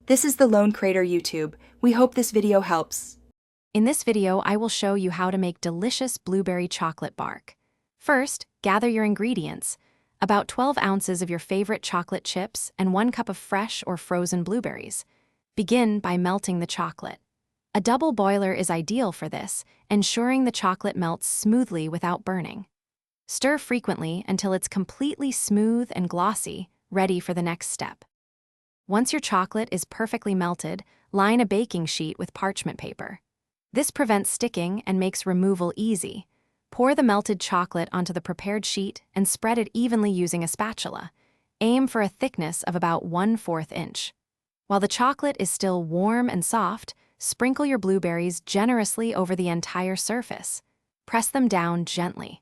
This is the Lone Crater YouTube. We hope this video helps. In this video, I will show you how to make delicious blueberry chocolate bark. First, gather your ingredients. About 12 ounces of your favorite chocolate chips and 1 cup of fresh or frozen blueberries. Begin by melting the chocolate. A double boiler is ideal for this, ensuring the chocolate melts smoothly without burning. Stir frequently until it's completely smooth and glossy, ready for the next step. Once your chocolate is perfectly melted, line a baking sheet with parchment paper. This prevents sticking and makes removal easy. Pour the melted chocolate onto the prepared sheet and spread it evenly using a spatula. Aim for a thickness of about 1/4 inch. While the chocolate is still warm and soft, sprinkle your blueberries generously over the entire surface. Press them down gently.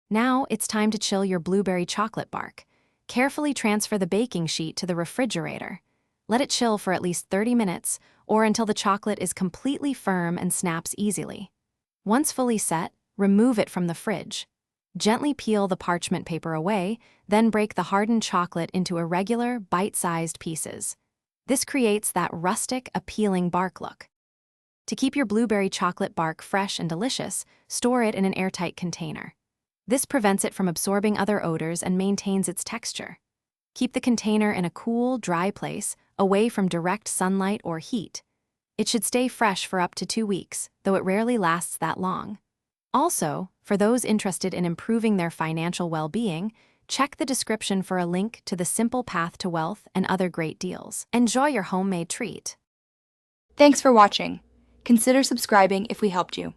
Now it's time to chill your blueberry chocolate bark. Carefully transfer the baking sheet to the refrigerator. Let it chill for at least 30 minutes or until the chocolate is completely firm and snaps easily. Once fully set, remove it from the fridge. Gently peel the parchment paper away, then break the hardened chocolate into irregular, bite-sized pieces. This creates that rustic, appealing bark look. To keep your blueberry chocolate bark fresh and delicious, store it in an airtight container. This prevents it from absorbing other odors and maintains its texture. Keep the container in a cool, dry place, away from direct sunlight or heat. It should stay fresh for up to 2 weeks, though it rarely lasts that long. Also, for those interested in improving their financial well-being, check the description for a link to the Simple Path to Wealth and other great deals. Enjoy your homemade treat. Thanks for watching. Consider subscribing if we helped you.